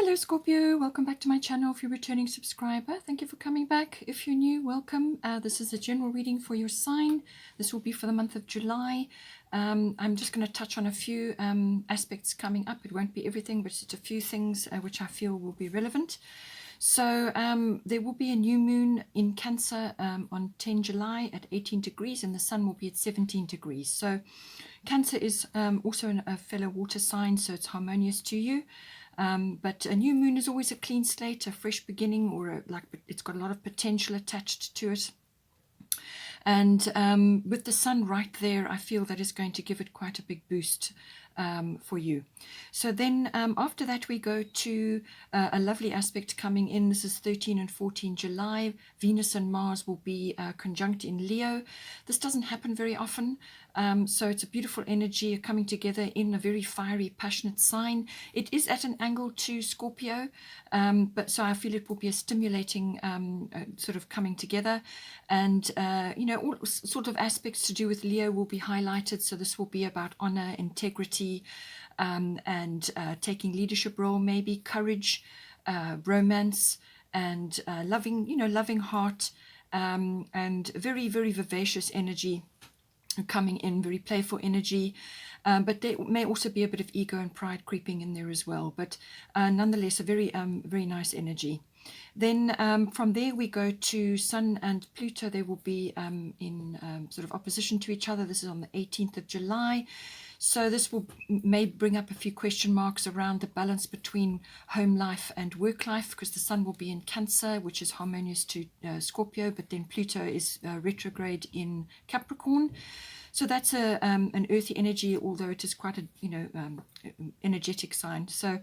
Hello Scorpio, welcome back to my channel. If you're a returning subscriber, thank you for coming back. If you're new, welcome. This is a general reading for your sign. This will be for the month of July. I'm just going to touch on a few aspects coming up. It won't be everything, but just a few things which I feel will be relevant. So there will be a new moon in Cancer on 10 July at 18 degrees and the sun will be at 17 degrees. So Cancer is also a fellow water sign, so it's harmonious to you. But a new moon is always a clean slate, a fresh beginning, or it's got a lot of potential attached to it. And with the sun right there, I feel that is going to give it quite a big boost for you. So then after that, we go to a lovely aspect coming in. This is 13 and 14 July. Venus and Mars will be conjunct in Leo. This doesn't happen very often. So it's a beautiful energy coming together in a very fiery, passionate sign. It is at an angle to Scorpio, but so I feel it will be a stimulating sort of coming together. And, you know, all sort of aspects to do with Leo will be highlighted. So this will be about honor, integrity, and taking leadership role, maybe courage, romance, and loving heart, and very, very vivacious energy coming in, very playful energy, but there may also be a bit of ego and pride creeping in there as well, but nonetheless a very very nice energy. Then from there we go to Sun and Pluto. They will be in sort of opposition to each other. This is on the 18th of July. So this may bring up a few question marks around the balance between home life and work life, because the sun will be in Cancer, which is harmonious to Scorpio, but then Pluto is retrograde in Capricorn. So that's an earthy energy, although it is quite a energetic sign. So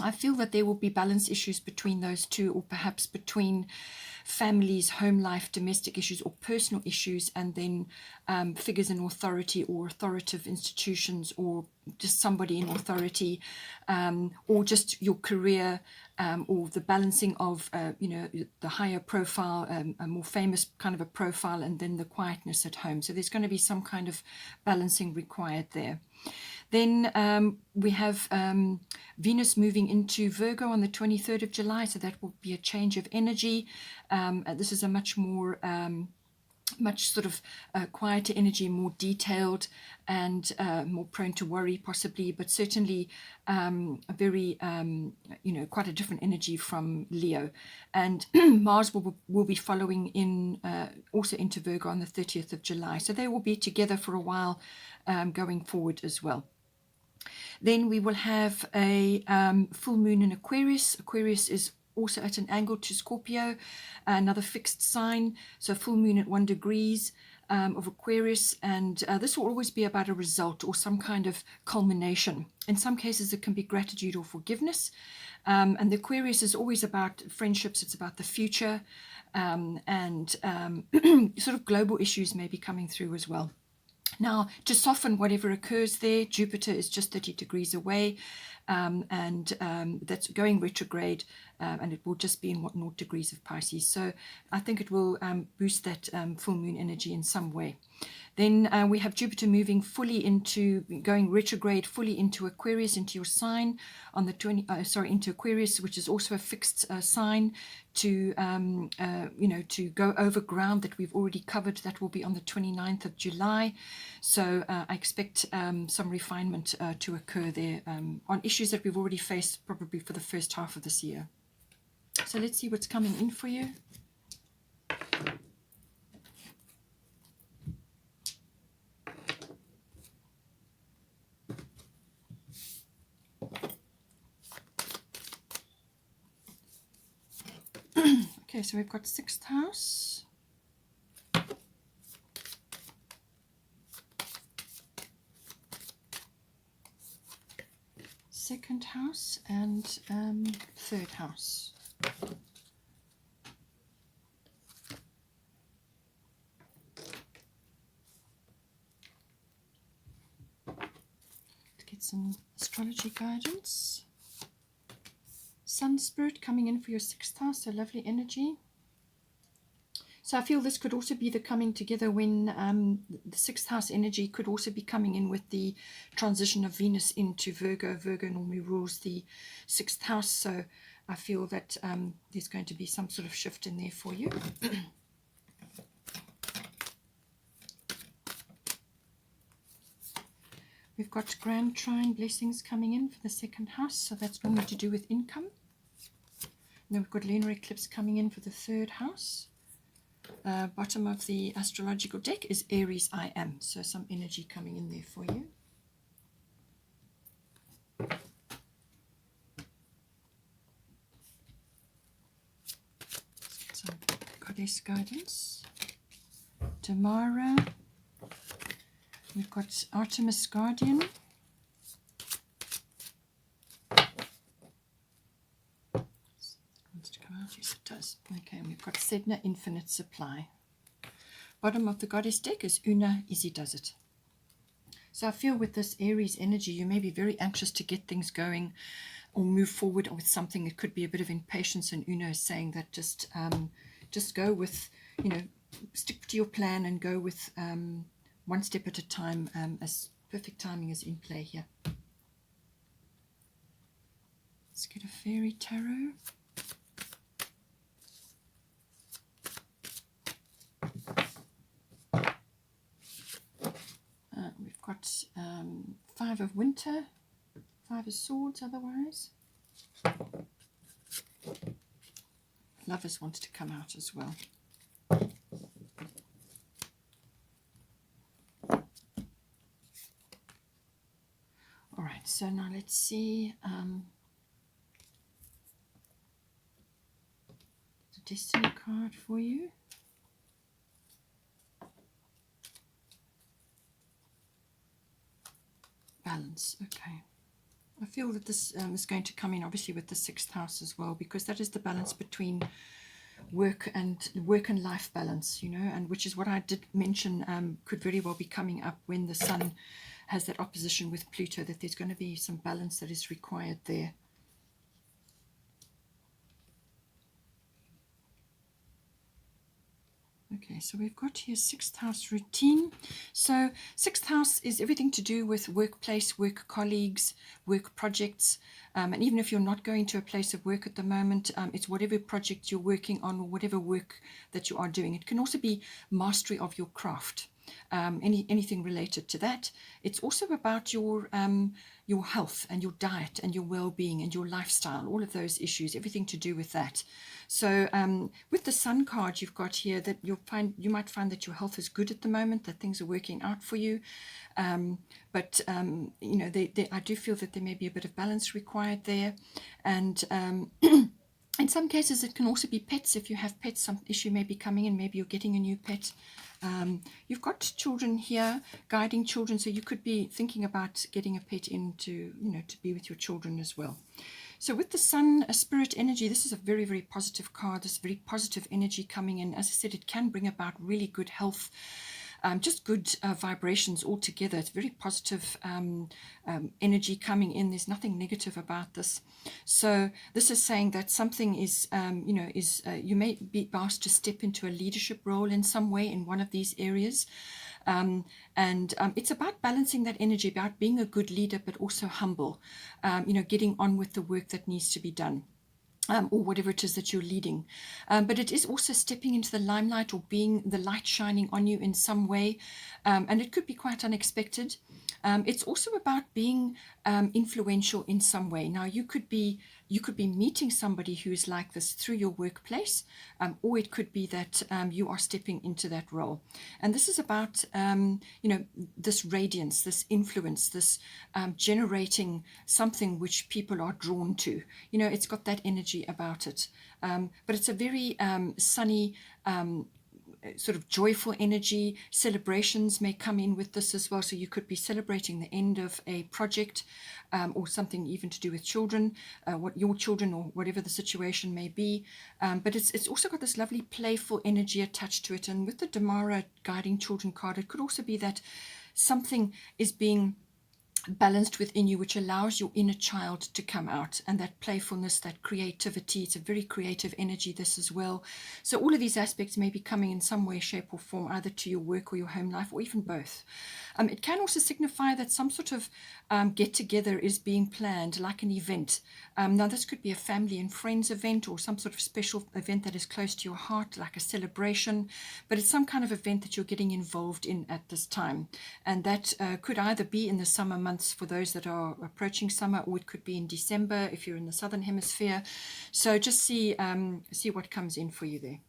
I feel that there will be balance issues between those two, or perhaps between families, home life, domestic issues, or personal issues, and then figures in authority or authoritative institutions, or just somebody in authority, or just your career, or the balancing of the higher profile, a more famous kind of a profile, and then the quietness at home. So there's going to be some kind of balancing required there. Then we have Venus moving into Virgo on the 23rd of July, so that will be a change of energy. This is a much more, much sort of quieter energy, more detailed, and more prone to worry possibly, but certainly a very, quite a different energy from Leo. And Mars will be following in also into Virgo on the 30th of July. So they will be together for a while going forward as well. Then we will have a full moon in Aquarius. Aquarius is also at an angle to Scorpio, another fixed sign. So full moon at 1 degrees of Aquarius, and this will always be about a result or some kind of culmination. In some cases it can be gratitude or forgiveness, and the Aquarius is always about friendships. It's about the future, and sort of global issues may be coming through as well. Now, to soften whatever occurs there, Jupiter is just 30 degrees away, and that's going retrograde, and it will just be in 0 degrees of Pisces. So I think it will boost that full moon energy in some way. Then we have Jupiter moving going retrograde fully into Aquarius, into your sign on the into Aquarius, which is also a fixed sign, to to go over ground that we've already covered. That will be on the 29th of July. So I expect some refinement to occur there on issues that we've already faced probably for the first half of this year. So let's see what's coming in for you. Okay, so we've got 6th house, second house, and 3rd house. Let's get some astrology guidance. Sun Spirit coming in for your 6th house, so lovely energy. So I feel this could also be the coming together when the sixth house energy could also be coming in with the transition of Venus into Virgo. Virgo normally rules the sixth house, so I feel that there's going to be some sort of shift in there for you. We've got grand trine blessings coming in for the second house, so that's normally to do with income. And then we've got lunar eclipse coming in for the third house. Bottom of the astrological deck is Aries I am, so some energy coming in there for you. Some goddess guidance. Tamara. We've got Artemis Guardian. Wants to come out? Yes, it does. Okay, and we've got Sedna Infinite Supply. Bottom of the goddess deck is Una Easy Does It. So I feel with this Aries energy, you may be very anxious to get things going or move forward with something. It could be a bit of impatience, and Una is saying that just go with, stick to your plan and go with one step at a time, as perfect timing is in play here. Let's get a fairy tarot. We've got Five of Winter, Five of Swords otherwise. Lovers wants to come out as well. All right, so now let's see the Destiny card for you. Balance, okay. I feel that this is going to come in obviously with the sixth house as well, because that is the balance between work and life balance, and which is what I did mention could very well be coming up when the sun has that opposition with Pluto, that there's going to be some balance that is required there. Okay, so we've got here sixth house routine. So sixth house is everything to do with workplace, work colleagues, work projects. And even if you're not going to a place of work at the moment, it's whatever project you're working on or whatever work that you are doing. It can also be mastery of your craft. Anything related to that. It's also about your health and your diet and your well-being and your lifestyle, all of those issues, everything to do with that. So with the Sun card you've got here, that you might find that your health is good at the moment, that things are working out for you, but I do feel that there may be a bit of balance required there. And in some cases it can also be pets. If you have pets, some issue may be coming in, maybe you're getting a new pet. You've got children here, guiding children, so you could be thinking about getting a pet in to be with your children as well. So with the Sun spirit energy, this is a very, very positive card. This very positive energy coming in. As I said, it can bring about really good health, just good vibrations altogether. It's very positive energy coming in. There's nothing negative about this. So this is saying that something is, you may be asked to step into a leadership role in some way in one of these areas. It's about balancing that energy, about being a good leader, but also humble, getting on with the work that needs to be done. Or whatever it is that you're leading. But it is also stepping into the limelight or being the light shining on you in some way. And it could be quite unexpected. It's also about being influential in some way. Now, you could be meeting somebody who is like this through your workplace, or it could be that you are stepping into that role. And this is about, this radiance, this influence, this generating something which people are drawn to. It's got that energy about it. But it's a very sunny, sort of joyful energy. Celebrations may come in with this as well. So you could be celebrating the end of a project, or something even to do with children, what your children or whatever the situation may be. But it's also got this lovely playful energy attached to it. And with the Damara guiding children card, it could also be that something is being balanced within you, which allows your inner child to come out, and that playfulness, that creativity. It's a very creative energy, this as well. So all of these aspects may be coming in some way, shape or form, either to your work or your home life, or even both. It can also signify that some sort of get together is being planned, like an event. Now this could be a family and friends event, or some sort of special event that is close to your heart, like a celebration, but it's some kind of event that you're getting involved in at this time. And that could either be in the summer months for those that are approaching summer, or it could be in December if you're in the southern hemisphere. So just see what comes in for you there.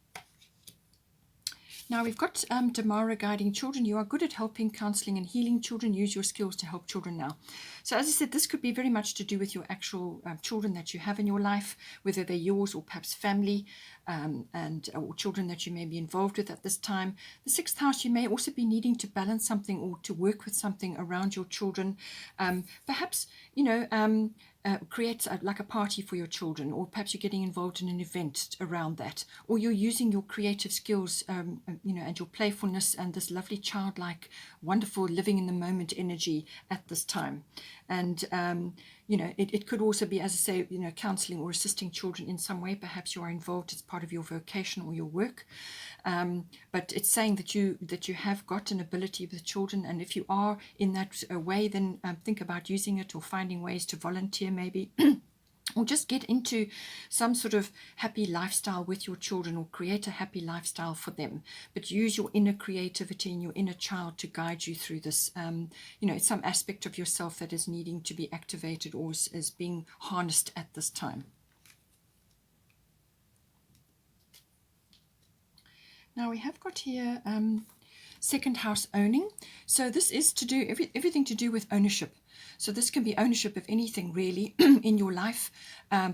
Now we've got Damara guiding children. You are good at helping, counseling and healing children. Use your skills to help children now. So as I said, this could be very much to do with your actual children that you have in your life, whether they're yours or perhaps family, or children that you may be involved with at this time. The sixth house, you may also be needing to balance something or to work with something around your children. Perhaps, create like a party for your children, or perhaps you're getting involved in an event around that, or you're using your creative skills, and your playfulness and this lovely childlike, wonderful living in the moment energy at this time. And it could also be, as I say, counseling or assisting children in some way. Perhaps you are involved as part of your vocation or your work. But it's saying that you have got an ability with children, and if you are in that way, then think about using it or finding ways to volunteer maybe. Or just get into some sort of happy lifestyle with your children, or create a happy lifestyle for them. But use your inner creativity and your inner child to guide you through this. It's some aspect of yourself that is needing to be activated or is being harnessed at this time. Now we have got here second house owning. So this is to do everything to do with ownership. So this can be ownership of anything really in your life,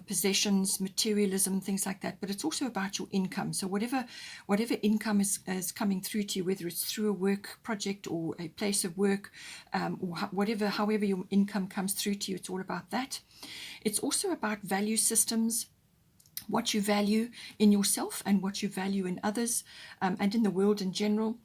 possessions, materialism, things like that. But it's also about your income. So whatever income is coming through to you, whether it's through a work project or a place of work, or however your income comes through to you, it's all about that. It's also about value systems, what you value in yourself and what you value in others, and in the world in general.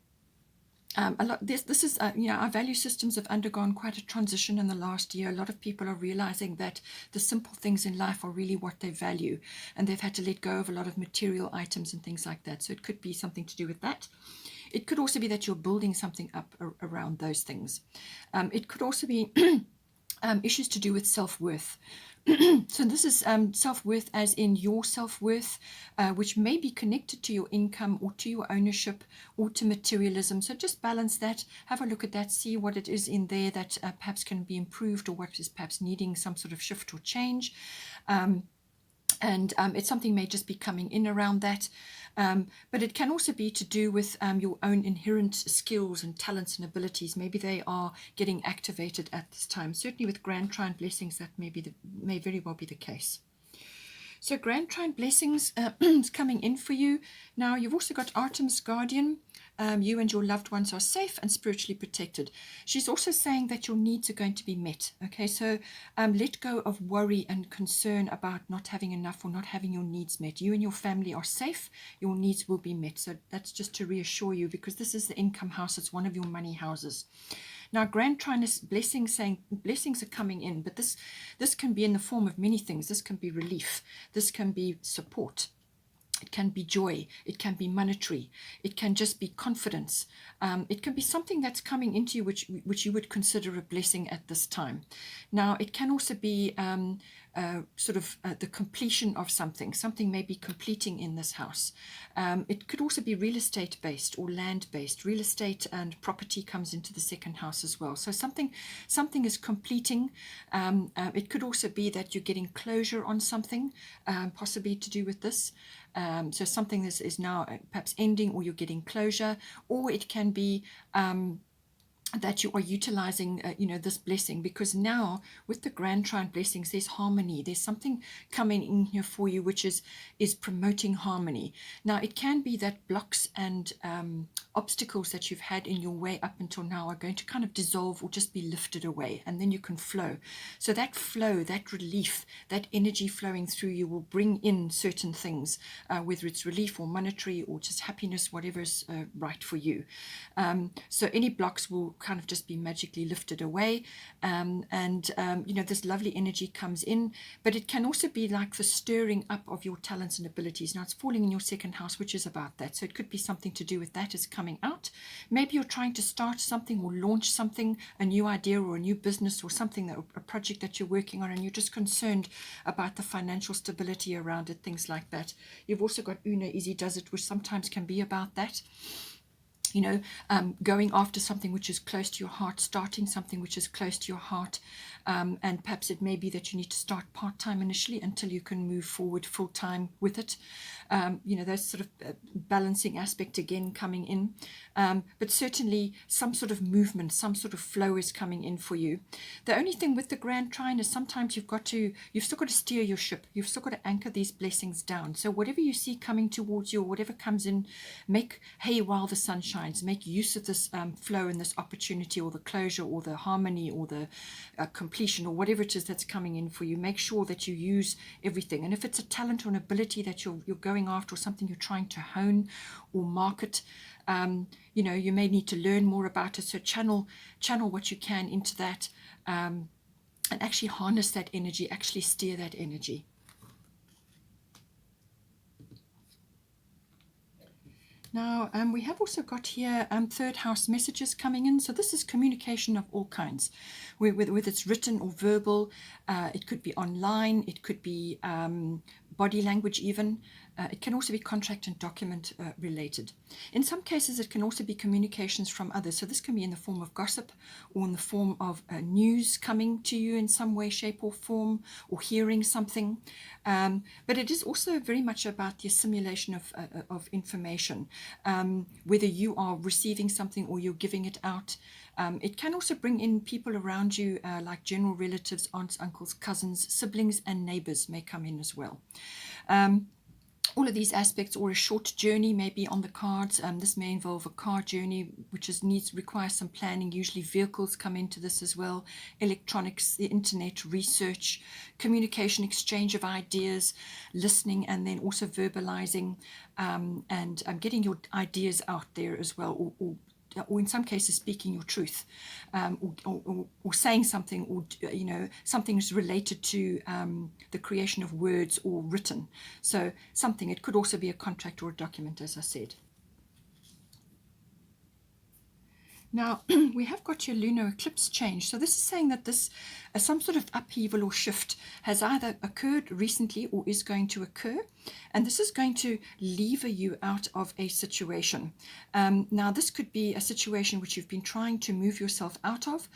This is our value systems have undergone quite a transition in the last year. A lot of people are realizing that the simple things in life are really what they value, and they've had to let go of a lot of material items and things like that. So it could be something to do with that. It could also be that you're building something up around those things. It could also be issues to do with self-worth. So this is self-worth as in your self-worth, which may be connected to your income or to your ownership or to materialism. So just balance that, have a look at that, see what it is in there that perhaps can be improved, or what is perhaps needing some sort of shift or change. It's something may just be coming in around that. But it can also be to do with your own inherent skills and talents and abilities. Maybe they are getting activated at this time. Certainly with Grand Trine blessings, that may very well be the case. So Grand Trine blessings is coming in for you. Now you've also got Artemis Guardian. You and your loved ones are safe and spiritually protected. She's also saying that your needs are going to be met. Okay, so let go of worry and concern about not having enough or not having your needs met. You and your family are safe. Your needs will be met. So that's just to reassure you, because this is the income house. It's one of your money houses. Now, Grand Trine is blessings, saying blessings are coming in, but this can be in the form of many things. This can be relief. This can be support. It can be joy. It can be monetary. It can just be confidence. It can be something that's coming into you which you would consider a blessing at this time. Now, it can also be the completion of something. Something may be completing in this house. It could also be real estate based or land based. Real estate and property comes into the second house as well. So something is completing. It could also be that you're getting closure on something, possibly to do with this. So something is now perhaps ending, or you're getting closure, or it can be that you are utilizing this blessing, because now with the Grand Trine blessings there's harmony. There's something coming in here for you which is promoting harmony. Now it can be that blocks and obstacles that you've had in your way up until now are going to kind of dissolve or just be lifted away, and then you can flow. So that flow, that relief, that energy flowing through you will bring in certain things, whether it's relief or monetary or just happiness, whatever's right for you. So any blocks will kind of just be magically lifted away. You know, this lovely energy comes in, but it can also be like the stirring up of your talents and abilities. Now, it's falling in your second house, which is about that. So it could be something to do with that is coming out. Maybe you're trying to start something or launch something, a new idea or a new business or something, that a project that you're working on, and you're just concerned about the financial stability around it, things like that. You've also got Una Easy Does It, which sometimes can be about that. You know, going after something which is close to your heart, starting something which is close to your heart, and perhaps it may be that you need to start part-time initially until you can move forward full-time with it. You know, those sort of balancing aspect again coming in. But certainly some sort of movement, some sort of flow is coming in for you. The only thing with the Grand Trine is sometimes you've still got to steer your ship. You've still got to anchor these blessings down. So whatever you see coming towards you, or whatever comes in, make hay while the sun shines. Make use of this flow and this opportunity, or the closure, or the harmony, or the completion, or whatever it is that's coming in for you. Make sure that you use everything. And if it's a talent or an ability that you're going after, or something you're trying to hone or market, you know, you may need to learn more about it. So channel what you can into that, and actually harness that energy, actually steer that energy. Now, we have also got here third house messages coming in. So this is communication of all kinds, whether it's written or verbal. It could be online. It could be body language even. It can also be contract and document related. In some cases, it can also be communications from others. So this can be in the form of gossip, or in the form of news coming to you in some way, shape or form, or hearing something. But it is also very much about the assimilation of information, whether you are receiving something or you're giving it out. It can also bring in people around you, like general relatives, aunts, uncles, cousins, siblings, and neighbors may come in as well. All of these aspects, or a short journey may be on the cards. This may involve a car journey, which requires some planning. Usually vehicles come into this as well. Electronics, the internet, research, communication, exchange of ideas, listening, and then also verbalizing, and getting your ideas out there as well, or in some cases speaking your truth, or saying something, or you know, something is related to the creation of words or written. So something, it could also be a contract or a document, as I said. Now, we have got your lunar eclipse change. So this is saying that this, some sort of upheaval or shift has either occurred recently or is going to occur. And this is going to lever you out of a situation. Now, this could be a situation which you've been trying to move yourself out of,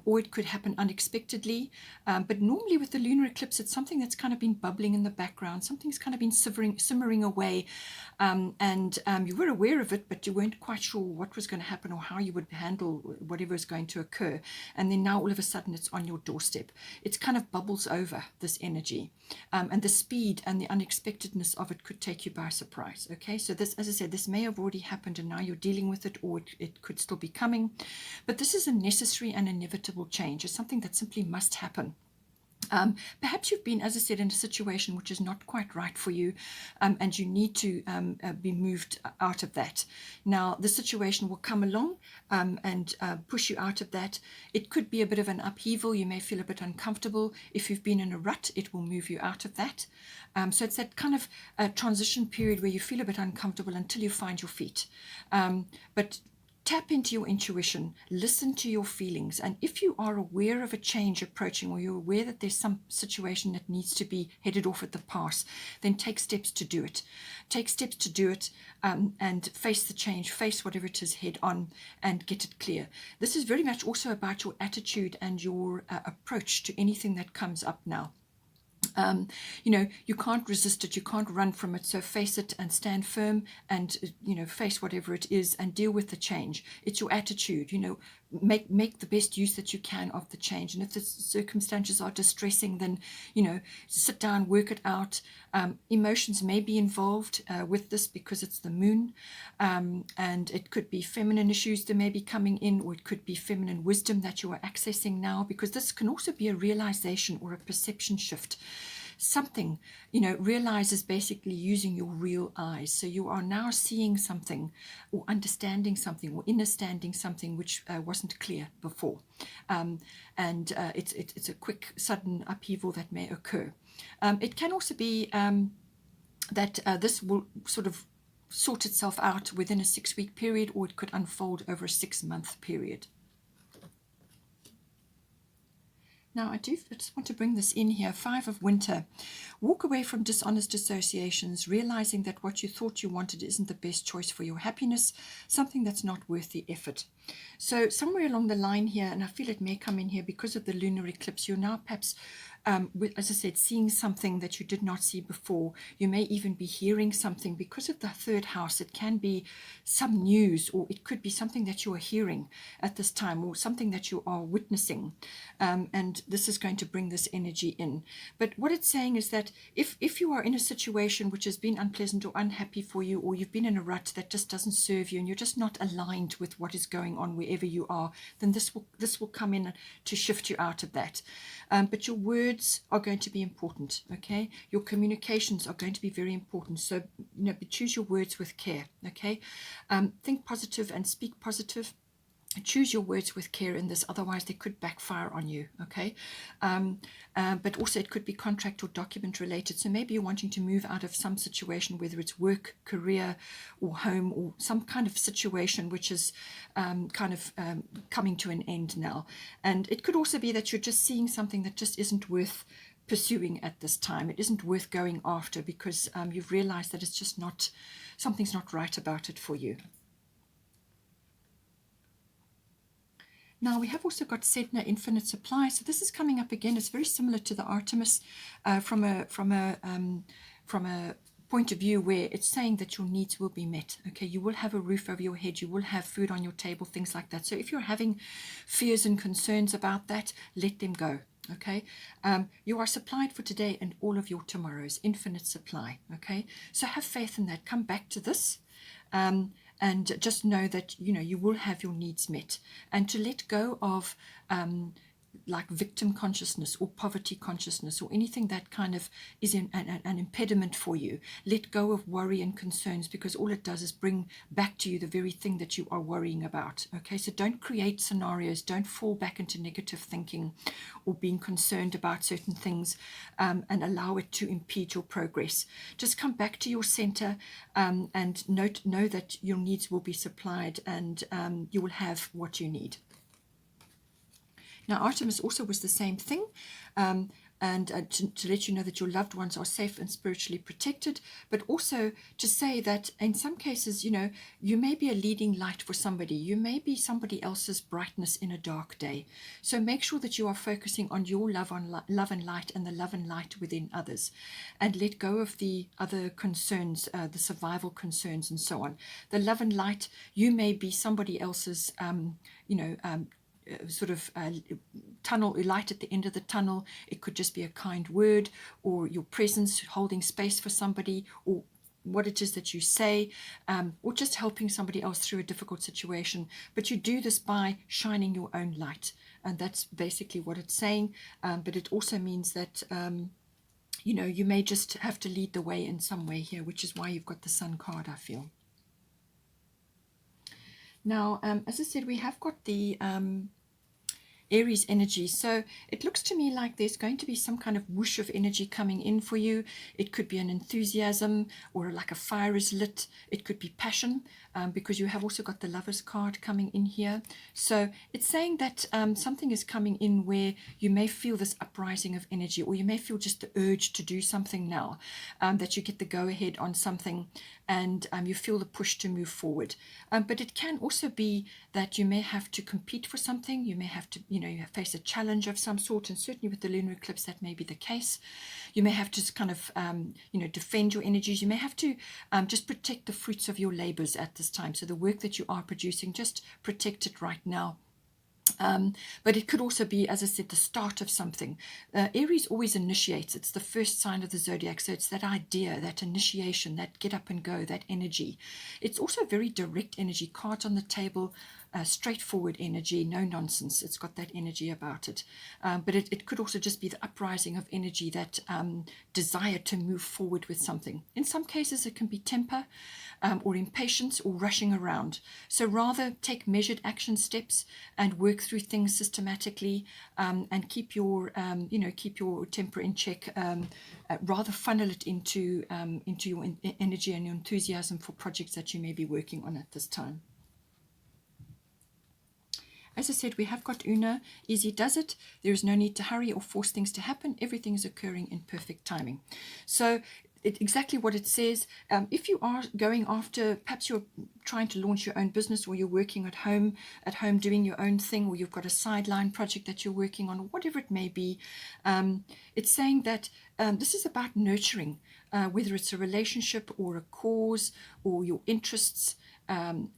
or it could happen unexpectedly. But normally with the lunar eclipse, it's something that's kind of been bubbling in the background. Something's kind of been simmering away. And you were aware of it, but you weren't quite sure what was going to happen or how you would handle whatever is going to occur. And then now all of a sudden it's on your doorstep. It's kind of bubbles over, this energy. And the speed and the unexpectedness of it could take you by surprise. Okay, so this, as I said, this may have already happened and now you're dealing with it, or it could still be coming. But this is a necessary and inevitable change. It's something that simply must happen. Perhaps you've been, as I said, in a situation which is not quite right for you, and you need to be moved out of that. Now, the situation will come along and push you out of that. It could be a bit of an upheaval. You may feel a bit uncomfortable. If you've been in a rut, it will move you out of that. So it's that kind of transition period where you feel a bit uncomfortable until you find your feet. But tap into your intuition, listen to your feelings, and if you are aware of a change approaching, or you're aware that there's some situation that needs to be headed off at the pass, then take steps to do it. Take steps to do it, and face the change, face whatever it is head on, and get it clear. This is very much also about your attitude and your approach to anything that comes up now. You know, you can't resist it, you can't run from it, so face it and stand firm, and you know, face whatever it is and deal with the change. It's your attitude, you know, make the best use that you can of the change. And if the circumstances are distressing, then you know, sit down, work it out. Emotions may be involved with this because it's the moon, and it could be feminine issues that may be coming in, or it could be feminine wisdom that you are accessing now, because this can also be a realization or a perception shift. something, you know, realize is basically using your real eyes. So you are now seeing something or understanding something or understanding something which wasn't clear before. It's a quick, sudden upheaval that may occur. It can also be that this will sort of sort itself out within a 6-week period, or it could unfold over a 6-month period. Now, I just want to bring this in here. 5 of Winter. Walk away from dishonest associations, realizing that what you thought you wanted isn't the best choice for your happiness, something that's not worth the effort. So somewhere along the line here, and I feel it may come in here because of the lunar eclipse, you're now perhaps, as I said, seeing something that you did not see before. You may even be hearing something because of the 3rd house. It can be some news, or it could be something that you are hearing at this time, or something that you are witnessing. And this is going to bring this energy in. But what it's saying is that if you are in a situation which has been unpleasant or unhappy for you, or you've been in a rut that just doesn't serve you, and you're just not aligned with what is going on wherever you are, then this will come in to shift you out of that. But your words are going to be important, okay? Your communications are going to be very important. So, you know, choose your words with care, okay? Think positive and speak positive. Choose your words with care in this, otherwise they could backfire on you, okay? But also it could be contract or document related. So maybe you're wanting to move out of some situation, whether it's work, career, or home, or some kind of situation which is coming to an end now. And it could also be that you're just seeing something that just isn't worth pursuing at this time. It isn't worth going after because you've realized that it's just not, something's not right about it for you. Now we have also got Sedna, infinite supply. So this is coming up again. It's very similar to the Artemis from a point of view where it's saying that your needs will be met. Okay, you will have a roof over your head, you will have food on your table, things like that. So if you're having fears and concerns about that, let them go. Okay, you are supplied for today and all of your tomorrows. Infinite supply. Okay, so have faith in that. Come back to this. And just know that, you know, you will have your needs met, and to let go of like victim consciousness or poverty consciousness or anything that kind of is an impediment for you. Let go of worry and concerns, because all it does is bring back to you the very thing that you are worrying about. Okay, so don't create scenarios, don't fall back into negative thinking or being concerned about certain things and allow it to impede your progress. Just come back to your center and know that your needs will be supplied, and you will have what you need. Now, Artemis also was the same thing, and to let you know that your loved ones are safe and spiritually protected, but also to say that in some cases, you know, you may be a leading light for somebody. You may be somebody else's brightness in a dark day. So make sure that you are focusing on your love and light, and the love and light within others, and let go of the other concerns, the survival concerns and so on. The love and light, you may be somebody else's, tunnel, light at the end of the tunnel. It could just be a kind word, or your presence holding space for somebody, or what it is that you say, or just helping somebody else through a difficult situation. But you do this by shining your own light, and that's basically what it's saying. But it also means that you know, you may just have to lead the way in some way here, which is why you've got the Sun card, I feel. Now, as I said, we have got the Aries energy. So it looks to me like there's going to be some kind of whoosh of energy coming in for you. It could be an enthusiasm, or like a fire is lit. It could be passion, because you have also got the Lover's card coming in here. So it's saying that something is coming in where you may feel this uprising of energy, or you may feel just the urge to do something now, that you get the go-ahead on something, and you feel the push to move forward. But it can also be that you may have to compete for something. You may have to, you face a challenge of some sort, and certainly with the lunar eclipse that may be the case. You may have to kind of defend your energies. You may have to just protect the fruits of your labors at this time. So the work that you are producing, just protect it right now. But it could also be, as I said, the start of something. Aries always initiates. It's the first sign of the zodiac. So it's that idea, that initiation, that get up and go, that energy. It's also very direct energy. Cards on the table, straightforward energy, no nonsense. It's got that energy about it. But it could also just be the uprising of energy, that desire to move forward with something. In some cases, it can be temper or impatience or rushing around. So rather take measured action steps and work through things systematically, and keep your keep your temper in check. Rather funnel it into your energy and your enthusiasm for projects that you may be working on at this time. As I said, we have got Una. Easy does it. There is no need to hurry or force things to happen. Everything is occurring in perfect timing. So exactly what it says. If you are going after, perhaps you're trying to launch your own business, or you're working at home doing your own thing, or you've got a sideline project that you're working on, or whatever it may be, it's saying that this is about nurturing, whether it's a relationship or a cause or your interests.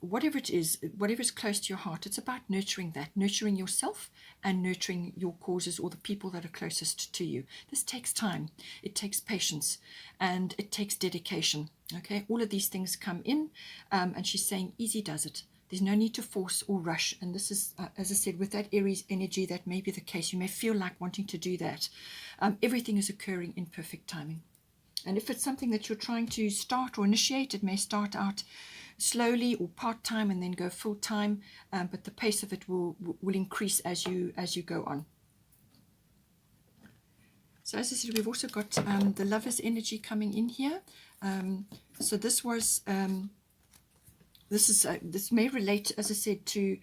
Whatever it is, whatever is close to your heart, it's about nurturing that, nurturing yourself and nurturing your causes or the people that are closest to you. This takes time, it takes patience, and it takes dedication. Okay, all of these things come in, and she's saying easy does it. There's no need to force or rush. And this is, as I said, with that Aries energy, that may be the case. You may feel like wanting to do that. Everything is occurring in perfect timing. And if it's something that you're trying to start or initiate, it may start out slowly or part-time and then go full-time, but the pace of it will increase as you go on. So as I said, we've also got the Lover's energy coming in here. So this may relate, as I said, to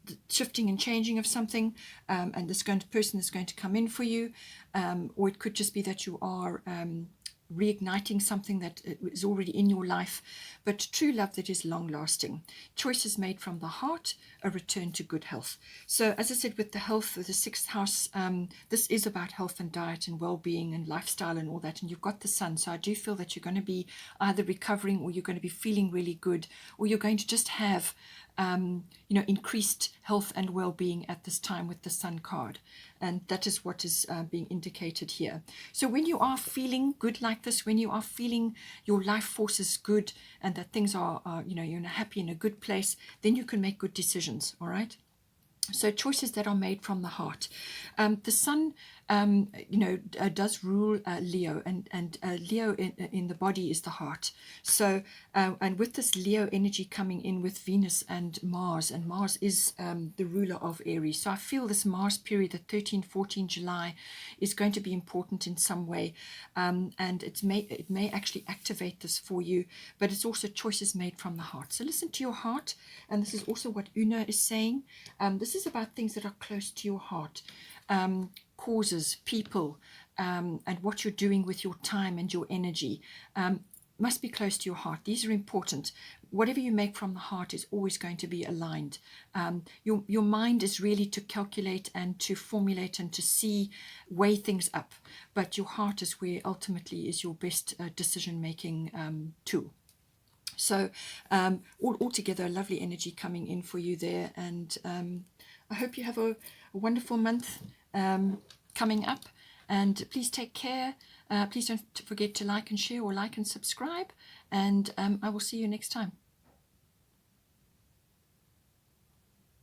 the shifting and changing of something, and this person is going to come in for you, or it could just be that you are reigniting something that is already in your life, but true love that is long-lasting. Choices made from the heart, a return to good health. So as I said, with the health, the sixth house, this is about health and diet and well-being and lifestyle and all that, and you've got the sun, so I do feel that you're going to be either recovering, or you're going to be feeling really good, or you're going to just have increased health and well-being at this time with the Sun card, and that is what is being indicated here. So when you are feeling good like this, when you are feeling your life force is good, and that things are you're in a happy, in a good place, then you can make good decisions. All right. So choices that are made from the heart. The Sun, does rule Leo, and Leo in the body is the heart. So, and with this Leo energy coming in with Venus and Mars is the ruler of Aries. So I feel this Mars period, the 13-14 July, is going to be important in some way, and it may actually activate this for you, but it's also choices made from the heart. So listen to your heart, and this is also what Una is saying. This is about things that are close to your heart, causes, people, and what you're doing with your time and your energy must be close to your heart. These are important. Whatever you make from the heart is always going to be aligned. Your mind is really to calculate and to formulate and to weigh things up, but your heart is where ultimately is your best decision-making tool. So altogether, a lovely energy coming in for you there, and I hope you have a wonderful month coming up, and please take care. Please don't forget to like and share, or like and subscribe, and I will see you next time.